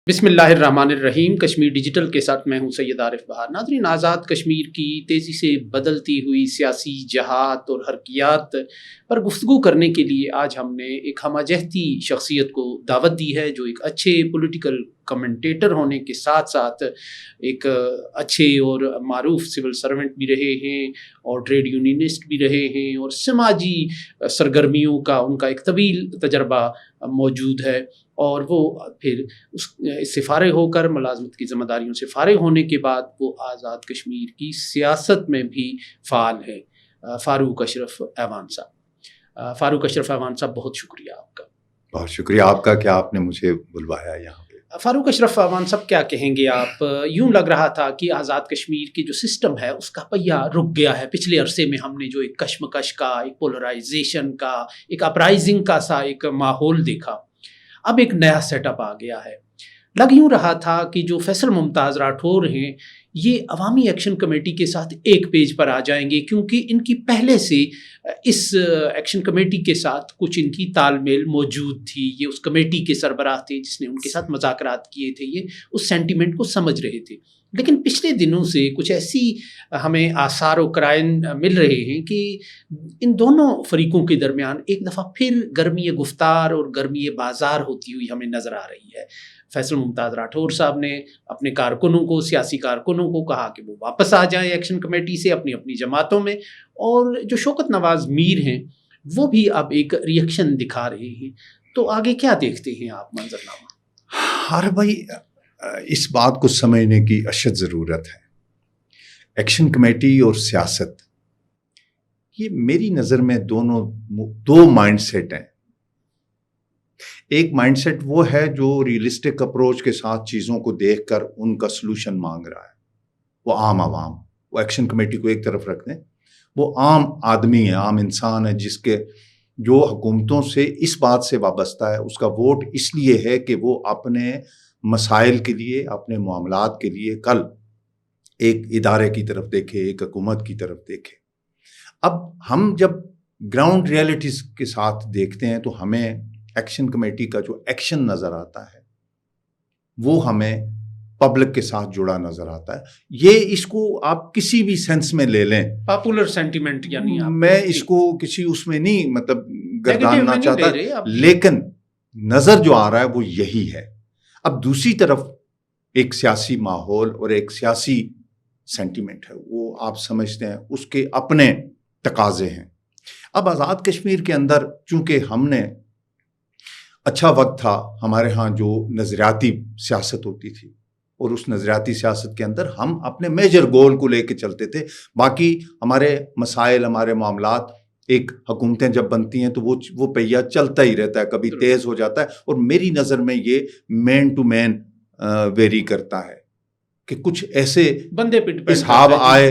بسم اللہ الرحمن الرحیم۔ کشمیر ڈیجیٹل کے ساتھ میں ہوں سید عارف بہار۔ ناظرین، آزاد کشمیر کی تیزی سے بدلتی ہوئی سیاسی جہات اور حرکیات پر گفتگو کرنے کے لیے آج ہم نے ایک ہمہ جہتی شخصیت کو دعوت دی ہے، جو ایک اچھے پولیٹیکل کمنٹیٹر ہونے کے ساتھ ساتھ ایک اچھے اور معروف سول سرونٹ بھی رہے ہیں اور ٹریڈ یونینسٹ بھی رہے ہیں اور سماجی سرگرمیوں کا ان کا ایک طویل تجربہ موجود ہے، اور وہ پھر اس سے فارغ ہو کر ملازمت کی ذمہ داریوں سے فارغ ہونے کے بعد وہ آزاد کشمیر کی سیاست میں بھی فعال ہے۔ فاروق اشرف ایوان صاحب۔ فاروق اشرف ایوان صاحب، بہت شکریہ آپ کا۔ بہت شکریہ آپ کا کہ آپ نے مجھے بلوایا یہاں پہ۔ فاروق اشرف ایوان صاحب، کیا کہیں گے آپ؟ یوں لگ رہا تھا کہ آزاد کشمیر کی جو سسٹم ہے اس کا پہیہ رک گیا ہے۔ پچھلے عرصے میں ہم نے جو ایک کشمکش کا، ایک پولرائزیشن کا، ایک اپرائزنگ کا سا ایک ماحول دیکھا، اب ایک نیا سیٹ اپ آ گیا ہے۔ لگ یوں رہا تھا کہ جو فیصل ممتاز راٹھور ہیں یہ عوامی ایکشن کمیٹی کے ساتھ ایک پیج پر آ جائیں گے، کیونکہ ان کی پہلے سے اس ایکشن کمیٹی کے ساتھ کچھ ان کی تال میل موجود تھی۔ یہ اس کمیٹی کے سربراہ تھے جس نے ان کے ساتھ مذاکرات کیے تھے، یہ اس سینٹیمنٹ کو سمجھ رہے تھے۔ لیکن پچھلے دنوں سے کچھ ایسی ہمیں آثار و قرائن مل رہے ہیں کہ ان دونوں فریقوں کے درمیان ایک دفعہ پھر گرمی گفتار اور گرمی بازار ہوتی ہوئی ہمیں نظر آ رہی ہے۔ فیصل ممتاز راٹھور صاحب نے اپنے کارکنوں کو، سیاسی کارکنوں کو کہا کہ وہ واپس آ جائیں ایکشن کمیٹی سے اپنی اپنی جماعتوں میں، اور جو شوکت نواز میر ہیں وہ بھی اب ایک ری ایکشن دکھا رہے ہیں۔ تو آگے کیا دیکھتے ہیں آپ منظرنامہ؟ ہر بھائی، اس بات کو سمجھنے کی اشد ضرورت ہے۔ ایکشن کمیٹی اور سیاست، یہ میری نظر میں دو مائنڈ سیٹ ہیں۔ ایک مائنڈ سیٹ وہ ہے جو ریئلسٹک اپروچ کے ساتھ چیزوں کو دیکھ کر ان کا سلوشن مانگ رہا ہے، وہ عام عوام، وہ ایکشن کمیٹی کو ایک طرف رکھ دیں، وہ عام آدمی ہے، عام انسان ہے، جو حکومتوں سے اس بات سے وابستہ ہے، اس کا ووٹ اس لیے ہے کہ وہ اپنے مسائل کے لیے، اپنے معاملات کے لیے کل ایک ادارے کی طرف دیکھے، ایک حکومت کی طرف دیکھے۔ اب ہم جب گراؤنڈ ریئلٹیز کے ساتھ دیکھتے ہیں تو ہمیں ایکشن کمیٹی کا جو ایکشن نظر آتا ہے وہ ہمیں پبلک کے ساتھ جڑا نظر آتا ہے۔ یہ اس کو آپ کسی بھی سینس میں لے لیں، پاپولر سینٹیمنٹ، یعنی میں اس کو کسی اس میں نہیں مطلب گرداننا چاہتا، لیکن نظر جو آ رہا ہے وہ یہی ہے۔ اب دوسری طرف ایک سیاسی ماحول اور ایک سیاسی سینٹیمنٹ ہے، وہ آپ سمجھتے ہیں اس کے اپنے تقاضے ہیں۔ اب آزاد کشمیر کے اندر چونکہ ہم نے اچھا وقت تھا، ہمارے ہاں جو نظریاتی سیاست ہوتی تھی، اور اس نظریاتی سیاست کے اندر ہم اپنے میجر گول کو لے کے چلتے تھے، باقی ہمارے مسائل، ہمارے معاملات، ایک حکومتیں جب بنتی ہیں تو وہ پہیہ چلتا ہی رہتا ہے، کبھی تیز ہو جاتا ہے، اور میری نظر میں یہ مین ٹو مین ویری کرتا ہے کہ کچھ ایسے بندے اصحاب آئے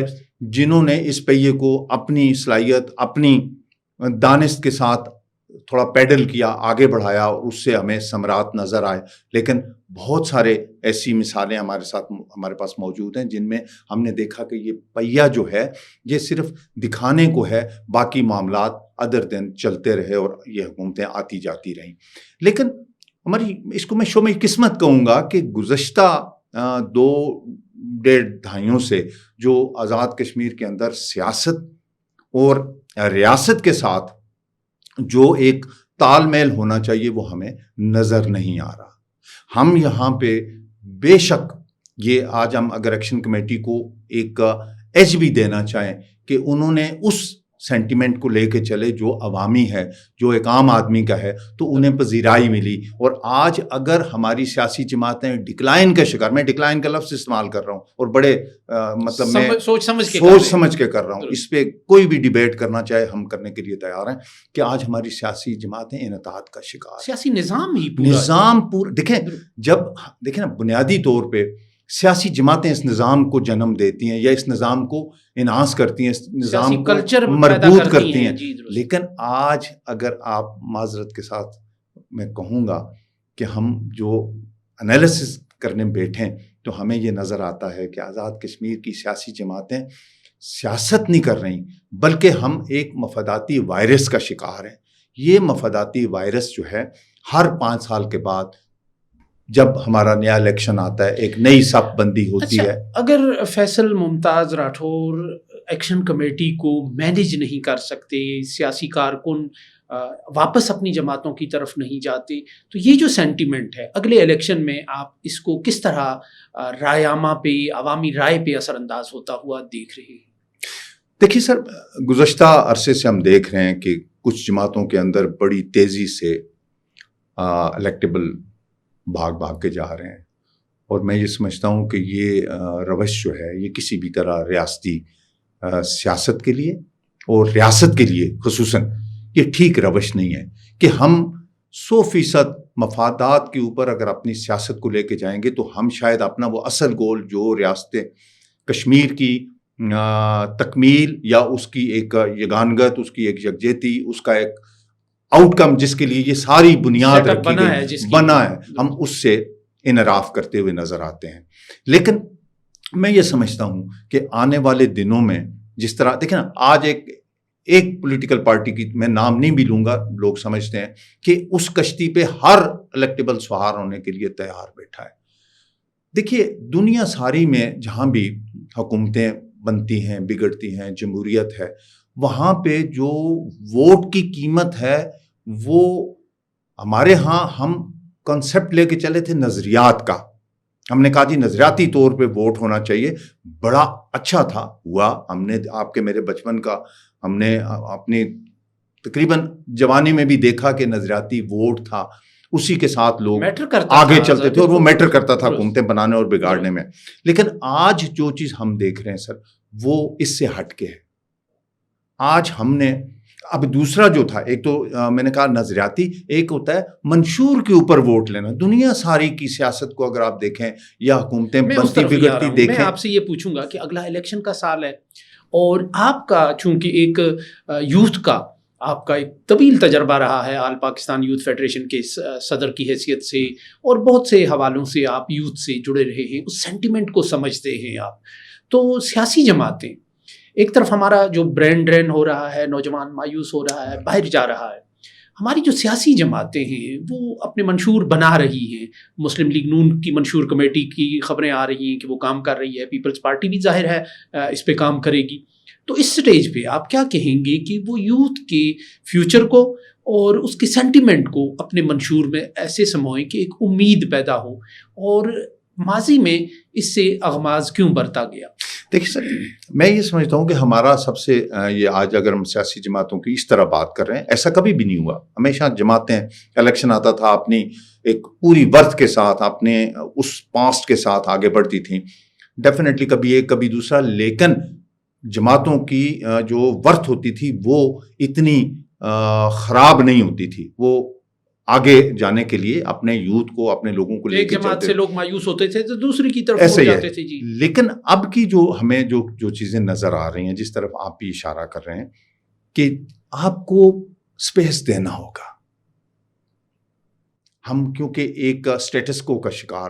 جنہوں نے اس پہیے کو اپنی صلاحیت، اپنی دانست کے ساتھ تھوڑا پیڈل کیا، آگے بڑھایا، اور اس سے ہمیں ثمرات نظر آئے۔ لیکن بہت سارے ایسی مثالیں ہمارے پاس موجود ہیں جن میں ہم نے دیکھا کہ یہ پہیہ جو ہے یہ صرف دکھانے کو ہے، باقی معاملات ادر دن چلتے رہے اور یہ حکومتیں آتی جاتی رہیں۔ لیکن ہماری اس کو میں شومِ قسمت کہوں گا کہ گزشتہ 2.5 دہائیوں سے جو آزاد کشمیر کے اندر سیاست اور ریاست کے ساتھ جو ایک تال میل ہونا چاہیے وہ ہمیں نظر نہیں آ رہا۔ ہم یہاں پہ بے شک یہ آج ہم اگر ایکشن کمیٹی کو ایک ایج بھی دینا چاہیں کہ انہوں نے اس سینٹیمنٹ کو لے کے چلے جو عوامی ہے، جو ایک عام آدمی کا ہے، تو انہیں پذیرائی ملی۔ اور آج اگر ہماری سیاسی جماعتیں ڈکلائن کا شکار، میں ڈکلائن کا لفظ استعمال کر رہا ہوں اور بڑے مطلب میں سوچ سمجھ کے کر رہا ہوں، اس پہ کوئی بھی ڈیبیٹ کرنا چاہے ہم کرنے کے لیے تیار ہیں کہ آج ہماری سیاسی جماعتیں انحطاط کا شکار، سیاسی نظام پورا دیکھیں نا، بنیادی طور پہ سیاسی جماعتیں اس نظام کو جنم دیتی ہیں یا اس نظام کو انہانس کرتی ہیں، اس نظام کو مربوط کرتی ہیں۔ لیکن آج اگر آپ معذرت کے ساتھ میں کہوں گا کہ ہم جو انالیسس کرنے بیٹھیں تو ہمیں یہ نظر آتا ہے کہ آزاد کشمیر کی سیاسی جماعتیں سیاست نہیں کر رہی، بلکہ ہم ایک مفاداتی وائرس کا شکار ہیں۔ یہ مفاداتی وائرس جو ہے ہر 5 سال کے بعد جب ہمارا نیا الیکشن آتا ہے ایک نئی صف بندی ہوتی ہے. اگر فیصل ممتاز راٹھور ایکشن کمیٹی کو مینیج نہیں کر سکتے، سیاسی کارکن واپس اپنی جماعتوں کی طرف نہیں جاتے، تو یہ جو سینٹیمنٹ ہے اگلے الیکشن میں آپ اس کو کس طرح رائے عامہ پہ، عوامی رائے پہ اثر انداز ہوتا ہوا دیکھ رہے ہیں؟ دیکھیے سر، گزشتہ عرصے سے ہم دیکھ رہے ہیں کہ کچھ جماعتوں کے اندر بڑی تیزی سے الیکٹیبل بھاگ کے جا رہے ہیں، اور میں یہ سمجھتا ہوں کہ یہ روش جو ہے یہ کسی بھی طرح ریاستی سیاست کے لیے اور ریاست کے لیے خصوصاً یہ ٹھیک روش نہیں ہے کہ ہم 100% مفادات کے اوپر اگر اپنی سیاست کو لے کے جائیں گے تو ہم شاید اپنا وہ اصل گول جو ریاست کشمیر کی تکمیل یا اس کی ایک یگانگت، اس کی ایک یکجہتی، اس کا ایک آؤٹ کم جس کے لیے یہ ساری بنیاد رکھی گئی بنا ہے، ہم اس سے انحراف کرتے ہوئے نظر آتے ہیں. لیکن میں یہ سمجھتا ہوں کہ آنے والے دنوں میں جس طرح دیکھیں نا، آج ایک پولیٹیکل پارٹی کی میں نام نہیں بھی لوں گا، لوگ سمجھتے ہیں کہ اس کشتی پہ ہر الیکٹیبل سوار ہونے کے لیے تیار بیٹھا ہے. دیکھیے دنیا ساری میں جہاں بھی حکومتیں بنتی ہیں، بگڑتی ہیں، جمہوریت ہے، وہاں پہ جو ووٹ کی قیمت ہے وہ ہمارے ہاں ہم کنسپٹ لے کے چلے تھے نظریات کا. ہم نے کہا جی نظریاتی طور پہ ووٹ ہونا چاہیے، بڑا اچھا تھا ہوا. ہم نے آپ کے میرے بچپن کا ہم نے اپنی تقریباً جوانی میں بھی دیکھا کہ نظریاتی ووٹ تھا، اسی کے ساتھ لوگ آگے چلتے تھے اور وہ میٹر کرتا تھا حکومتیں بنانے اور بگاڑنے میں. لیکن آج جو چیز ہم دیکھ رہے ہیں سر وہ اس سے ہٹ کے ہے. آج ہم نے اب دوسرا جو تھا، ایک تو میں نے کہا نظریاتی، ایک ہوتا ہے منشور کے اوپر ووٹ لینا. دنیا ساری کی سیاست کو اگر آپ دیکھیں یا حکومتیں بنتی بگڑتی دیکھیں. میں آپ سے یہ پوچھوں گا کہ اگلا الیکشن کا سال ہے اور آپ کا چونکہ ایک یوتھ کا آپ کا ایک طویل تجربہ رہا ہے آل پاکستان یوتھ فیڈریشن کے صدر کی حیثیت سے، اور بہت سے حوالوں سے آپ یوتھ سے جڑے رہے ہیں، اس سینٹیمنٹ کو سمجھتے ہیں آپ. تو سیاسی جماعتیں ایک طرف ہمارا جو برین ڈرین ہو رہا ہے، نوجوان مایوس ہو رہا ہے، باہر جا رہا ہے، ہماری جو سیاسی جماعتیں ہیں وہ اپنے منشور بنا رہی ہیں. مسلم لیگ نون کی منشور کمیٹی کی خبریں آ رہی ہیں کہ وہ کام کر رہی ہے، پیپلز پارٹی بھی ظاہر ہے اس پہ کام کرے گی. تو اس سٹیج پہ آپ کیا کہیں گے کہ وہ یوتھ کے فیوچر کو اور اس کے سینٹیمنٹ کو اپنے منشور میں ایسے سموئیں کہ ایک امید پیدا ہو، اور ماضی میں اس سے اغماز کیوں برتا گیا؟ دیکھیے سر، میں یہ سمجھتا ہوں کہ ہمارا سب سے یہ آج اگر ہم سیاسی جماعتوں کی اس طرح بات کر رہے ہیں، ایسا کبھی بھی نہیں ہوا. ہمیشہ جماعتیں الیکشن آتا تھا اپنی ایک پوری ورتھ کے ساتھ، اپنے اس پاسٹ کے ساتھ آگے بڑھتی تھیں. ڈیفینیٹلی کبھی ایک کبھی دوسرا، لیکن جماعتوں کی جو ورتھ ہوتی تھی وہ اتنی خراب نہیں ہوتی تھی. وہ آگے جانے کے لیے اپنے یوتھ کو، اپنے لوگوں کو لے کے ایک جماعت سے لوگ مایوس ہوتے تھے تو دوسری کی طرف ایسے ہو جاتے تھے. جی لیکن اب کی جو ہمیں جو چیزیں نظر آ رہی ہیں، جس طرف آپ بھی اشارہ کر رہے ہیں کہ آپ کو سپیس دینا ہوگا. ہم کیونکہ ایک سٹیٹس کو کا شکار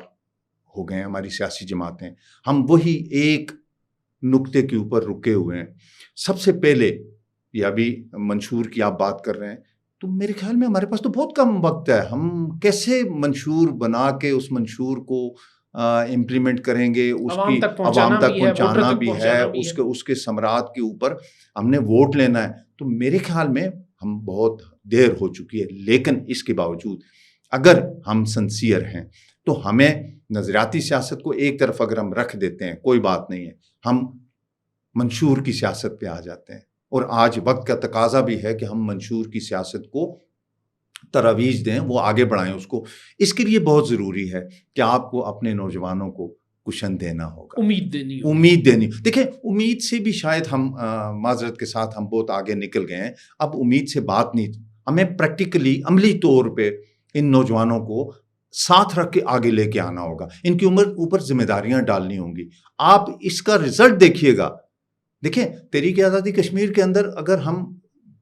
ہو گئے ہیں، ہماری سیاسی جماعتیں، ہم وہی ایک نقطے کے اوپر رکے ہوئے ہیں. سب سے پہلے یہ ابھی منشور کی آپ بات کر رہے ہیں، تو میرے خیال میں ہمارے پاس تو بہت کم وقت ہے. ہم کیسے منشور بنا کے اس منشور کو امپلیمنٹ کریں گے، اس کی عوام تک پہنچانا بھی ہے، اس کے ثمرات کے اوپر ہم نے ووٹ لینا ہے. تو میرے خیال میں ہم بہت دیر ہو چکی ہے. لیکن اس کے باوجود اگر ہم سنسیئر ہیں تو ہمیں نظریاتی سیاست کو ایک طرف اگر ہم رکھ دیتے ہیں، کوئی بات نہیں ہے، ہم منشور کی سیاست پہ آ جاتے ہیں. اور آج وقت کا تقاضا بھی ہے کہ ہم منشور کی سیاست کو ترویج دیں، وہ آگے بڑھائیں اس کو. اس کے لیے بہت ضروری ہے کہ آپ کو اپنے نوجوانوں کو کشن دینا ہوگا، امید دینی. دیکھیں امید سے بھی شاید ہم معذرت کے ساتھ ہم بہت آگے نکل گئے ہیں. اب امید سے بات نہیں، ہمیں پریکٹیکلی عملی طور پہ ان نوجوانوں کو ساتھ رکھ کے آگے لے کے آنا ہوگا. ان کی اوپر ذمہ داریاں ڈالنی ہوں گی. آپ اس کا رزلٹ دیکھیے گا. دیکھیں تحریک آزادی کشمیر کے اندر اگر ہم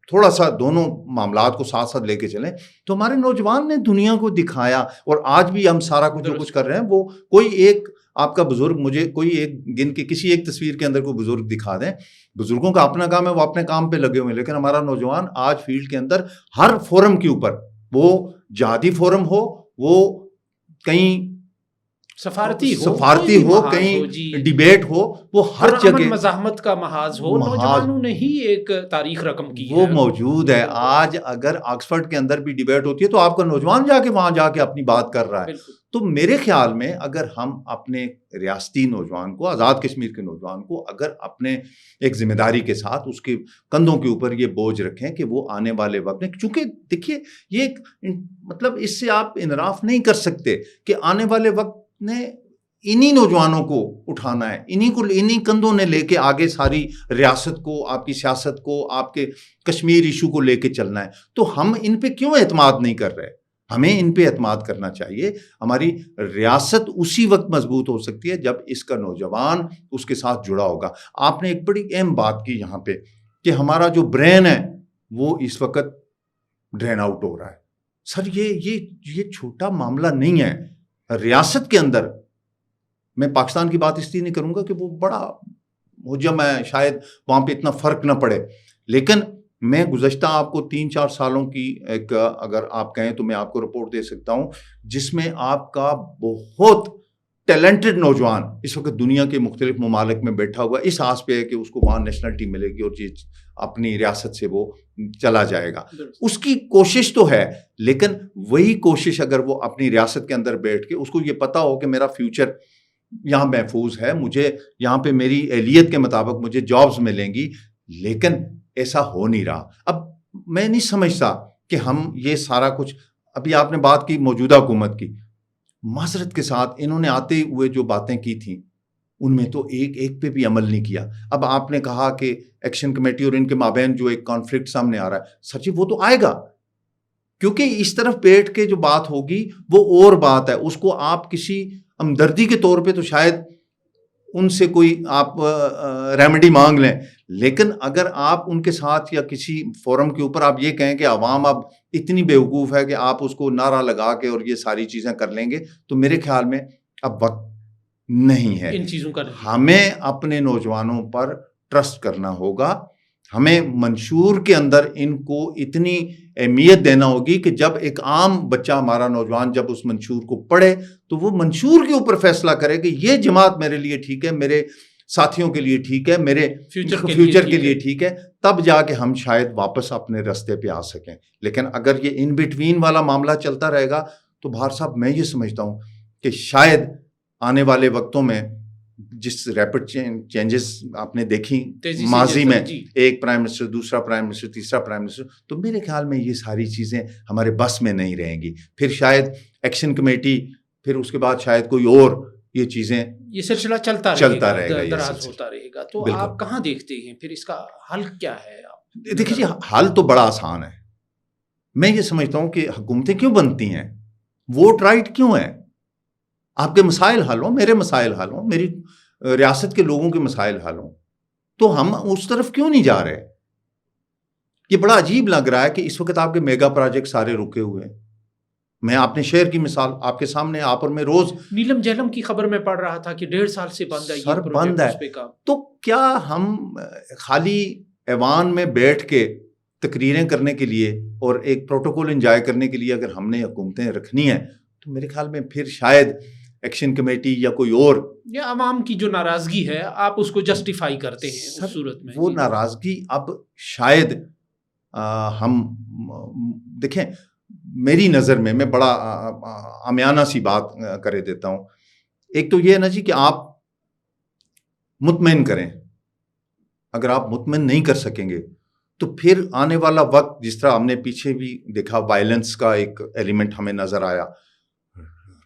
تھوڑا سا دونوں معاملات کو ساتھ ساتھ لے کے چلیں تو ہمارے نوجوان نے دنیا کو دکھایا. اور آج بھی ہم سارا کچھ جو کچھ کر رہے ہیں، وہ کوئی ایک آپ کا بزرگ، مجھے کوئی ایک گن کے کسی ایک تصویر کے اندر کوئی بزرگ دکھا دیں. بزرگوں کا اپنا کام ہے، وہ اپنے کام پہ لگے ہوئے ہیں. لیکن ہمارا نوجوان آج فیلڈ کے اندر ہر فورم کے اوپر، وہ جہادی فورم ہو، وہ کہیں سفارتی ہو کہیں ڈیبیٹ ہو، وہ ہر جگہ مزاحمت کا محاذ ہو، نوجوانوں نے ہی ایک تاریخ رقم کی وہ موجود ہے. آج اگر آکسفورڈ کے اندر بھی ڈیبیٹ ہوتی ہے تو آپ کا نوجوان جا کے وہاں جا کے اپنی بات کر رہا ہے. تو میرے خیال میں اگر ہم اپنے ریاستی نوجوان کو، آزاد کشمیر کے نوجوان کو اگر اپنے ایک ذمہ داری کے ساتھ اس کے کندھوں کے اوپر یہ بوجھ رکھیں کہ وہ آنے والے وقت میں، چونکہ دیکھیے یہ ایک مطلب اس سے آپ انحراف نہیں کر سکتے کہ آنے والے وقت نے انہی نوجوانوں کو اٹھانا ہے، انہی کندھوں نے لے کے آگے ساری ریاست کو، آپ کی سیاست کو، آپ کے کشمیر ایشو کو لے کے چلنا ہے. تو ہم ان پہ کیوں اعتماد نہیں کر رہے؟ ہمیں ان پہ اعتماد کرنا چاہیے. ہماری ریاست اسی وقت مضبوط ہو سکتی ہے جب اس کا نوجوان اس کے ساتھ جڑا ہوگا. آپ نے ایک بڑی اہم بات کی یہاں پہ کہ ہمارا جو برین ہے وہ اس وقت ڈرین آؤٹ ہو رہا ہے. سر یہ چھوٹا معاملہ نہیں ہے. ریاست کے اندر میں پاکستان کی بات اس لیے نہیں کروں گا کہ وہ بڑا حجم ہے، شاید وہاں پہ اتنا فرق نہ پڑے، لیکن میں گزشتہ آپ کو 3-4 سالوں کی ایک اگر آپ کہیں تو میں آپ کو رپورٹ دے سکتا ہوں جس میں آپ کا بہت ٹیلنٹڈ نوجوان اس وقت دنیا کے مختلف ممالک میں بیٹھا ہوا اس آس پہ ہے کہ اس کو وہاں نیشنلٹی ملے گی اور اپنی ریاست سے وہ چلا جائے گا. اس کی کوشش تو ہے، لیکن وہی کوشش اگر وہ اپنی ریاست کے اندر بیٹھ کے اس کو یہ پتا ہو کہ میرا فیوچر یہاں محفوظ ہے، مجھے یہاں پہ میری اہلیت کے مطابق مجھے جابز ملیں گی، لیکن ایسا ہو نہیں رہا. اب میں نہیں سمجھتا کہ ہم یہ سارا کچھ، ابھی آپ نے بات کی موجودہ حکومت کی، معذرت کے ساتھ انہوں نے آتے ہوئے جو باتیں کی تھیں ان میں تو ایک پہ بھی عمل نہیں کیا. اب آپ نے کہا کہ ایکشن کمیٹی اور ان کے مابین جو ایک کانفلکٹ سامنے آ رہا ہے، سر جی وہ تو آئے گا، کیونکہ اس طرف بیٹھ کے جو بات ہوگی وہ اور بات ہے. اس کو آپ کسی ہمدردی کے طور پہ تو شاید ان سے کوئی آپ ریمیڈی مانگ لیں، لیکن اگر آپ ان کے ساتھ یا کسی فورم کے اوپر آپ یہ کہیں کہ عوام اب اتنی بیوقوف ہے کہ آپ اس کو نعرہ لگا کے اور یہ ساری چیزیں کر لیں گے، تو میرے خیال میں اب وقت نہیں ہے ان چیزوں کا. ہمیں اپنے نوجوانوں پر ٹرسٹ کرنا ہوگا. ہمیں منشور کے اندر ان کو اتنی اہمیت دینا ہوگی کہ جب ایک عام بچہ ہمارا نوجوان جب اس منشور کو پڑھے تو وہ منشور کے اوپر فیصلہ کرے کہ یہ جماعت میرے لیے ٹھیک ہے، میرے ساتھیوں کے لیے ٹھیک ہے، میرے فیوچر کے لیے ٹھیک ہے، تب جا کے ہم شاید واپس اپنے راستے پہ آ سکیں. لیکن اگر یہ ان بٹوین والا معاملہ چلتا رہے گا تو بہار صاحب میں یہ سمجھتا ہوں کہ شاید آنے والے وقتوں میں جس ریپڈ چینجز آپ نے دیکھی ماضی میں، ایک پرائم منسٹر، دوسرا پرائم منسٹر، تیسرا پرائم منسٹر، تو میرے خیال میں یہ ساری چیزیں ہمارے بس میں نہیں رہیں گی. پھر شاید ایکشن کمیٹی، پھر اس کے بعد شاید کوئی اور یہ چیزیں، یہ سلسلہ چلتا رہے گا، دراز ہوتا رہے گا. تو آپ کہاں دیکھتے ہیں پھر اس کا حل کیا ہے؟ دیکھیے حل تو بڑا آسان ہے. میں یہ سمجھتا ہوں کہ حکومتیں کیوں بنتی ہیں، ووٹ رائٹ کیوں ہے. آپ کے مسائل حل ہوں، میرے مسائل حل ہوں، میری ریاست کے لوگوں کے مسائل حل ہوں، تو ہم اس طرف کیوں نہیں جا رہے؟ یہ بڑا عجیب لگ رہا ہے کہ اس وقت آپ کے میگا پروجیکٹ سارے رکے ہوئے ہیں. میں اپنے شہر کی مثال آپ کے سامنے، آپ اور میں روز نیلم جہلم کی خبر میں پڑھ رہا تھا کہ 1.5 سال سے بند ہے، سر بند ہے. تو کیا ہم خالی ایوان میں بیٹھ کے تقریریں کرنے کے لیے اور ایک پروٹوکول انجوائے کرنے کے لیے اگر ہم نے حکومتیں رکھنی ہیں تو میرے خیال میں پھر شاید ایکشن کمیٹی یا کوئی اور، یا عوام کی جو ناراضگی ہے آپ اس کو جسٹیفائی کرتے ہیں اس صورت میں؟ وہ ناراضگی اب شاید ہم دیکھیں، میری نظر میں بڑا عامیانہ سی بات کرے دیتا ہوں. ایک تو یہ ہے نا جی کہ آپ مطمئن کریں. اگر آپ مطمئن نہیں کر سکیں گے تو پھر آنے والا وقت، جس طرح ہم نے پیچھے بھی دیکھا وائلنس کا ایک ایلیمنٹ ہمیں نظر آیا،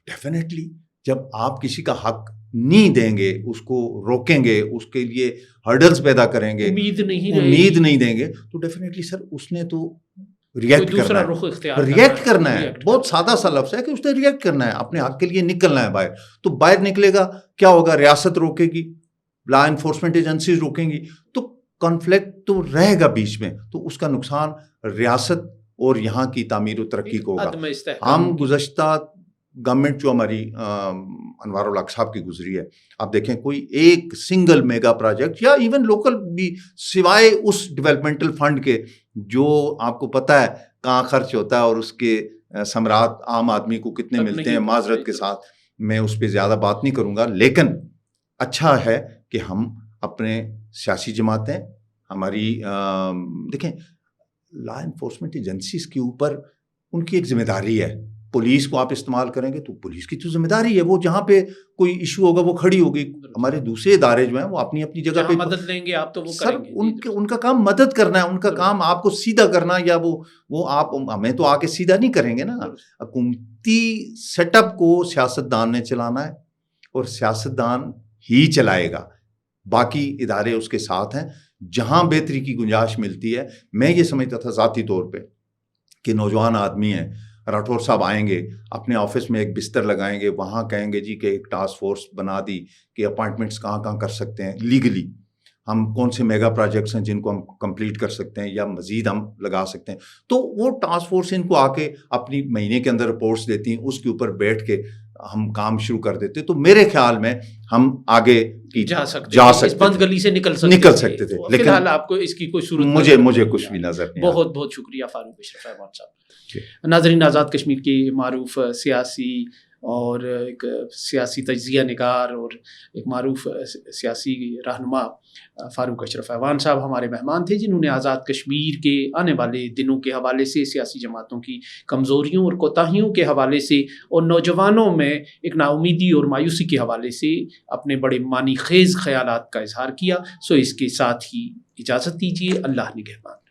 ڈیفینیٹلی جب آپ کسی کا حق نہیں دیں گے، اس کو روکیں گے، اس کے لیے ہرڈلز پیدا کریں گے، امید نہیں دیں گے، تو ڈیفینیٹلی سر اس نے تو ریئیکٹ کرنا ہے. بہت سادہ سا لفظ ہے کہ اس نے ریئیکٹ کرنا ہے، اپنے حق کے لیے نکلنا ہے باہر. تو باہر نکلے گا، کیا ہوگا؟ ریاست روکے گی، لا انفورسمنٹ ایجنسیز روکیں گی، تو کانفلکٹ تو رہے گا بیچ میں، تو اس کا نقصان ریاست اور یہاں کی تعمیر و ترقی کو ہوگا. ہم گزشتہ گورنمنٹ جو ہماری انوار الحق صاحب کی گزری ہے، آپ دیکھیں کوئی ایک سنگل میگا پروجیکٹ یا ایون لوکل بھی، سوائے اس ڈیولپمنٹل فنڈ کے جو آپ کو پتہ ہے کہاں خرچ ہوتا ہے اور اس کے ثمرات عام آدمی کو کتنے ملتے ہیں، معذرت کے ساتھ میں اس پہ زیادہ بات نہیں کروں گا، لیکن اچھا ہے کہ ہم اپنے سیاسی جماعتیں ہماری دیکھیں لا انفورسمنٹ ایجنسیز کے اوپر ان کی ایک ذمہ داری ہے. پولیس کو آپ استعمال کریں گے تو پولیس کی تو ذمہ داری ہے، وہ جہاں پہ کوئی ایشو ہوگا وہ کھڑی ہوگی. ہمارے دوسرے ادارے جو ہیں وہ اپنی اپنی جگہ پہ مدد لیں گے آپ تو وہ سر کریں گے. ان کا کام مدد کرنا ہے، ان کا کام آپ کو سیدھا کرنا، یا وہ آپ ہمیں تو آ کے سیدھا نہیں کریں گے نا. حکومتی سیٹ اپ کو سیاستدان نے چلانا ہے اور سیاستدان ہی چلائے گا، باقی ادارے اس کے ساتھ ہیں. جہاں بہتری کی گنجائش ملتی ہے، میں یہ سمجھتا تھا ذاتی طور پہ کہ نوجوان آدمی ہیں، راٹھور صاحب آئیں گے اپنے آفس میں ایک بستر لگائیں گے، وہاں کہیں گے جی کہ ایک ٹاسک فورس بنا دی کہ اپائنٹمنٹس کہاں کہاں کر سکتے ہیں لیگلی، ہم کون سے میگا پروجیکٹس ہیں جن کو ہم کمپلیٹ کر سکتے ہیں یا مزید ہم لگا سکتے ہیں. تو وہ ٹاسک فورس ان کو آ کے اپنی مہینے کے اندر رپورٹس دیتی ہیں، اس کے اوپر بیٹھ کے ہم کام شروع کر دیتے. تو میرے خیال میں ہم آگے جا سکتے بند گلی سے نکل سکتے تھے. لیکن فی الحال آپ کو اس کی کوئی صورت مجھے کچھ بھی نظر نہیں. بہت بہت شکریہ فاروق اشرف احمد صاحب. ناظرین، آزاد کشمیر کے معروف سیاسی اور ایک سیاسی تجزیہ نگار اور ایک معروف سیاسی رہنما فاروق اشرف احوان صاحب ہمارے مہمان تھے، جنہوں نے آزاد کشمیر کے آنے والے دنوں کے حوالے سے، سیاسی جماعتوں کی کمزوریوں اور کوتاہیوں کے حوالے سے اور نوجوانوں میں ایک نا امیدی اور مایوسی کے حوالے سے اپنے بڑے معنی خیز خیالات کا اظہار کیا. سو اس کے ساتھ ہی اجازت دیجیے. اللہ نگہبان.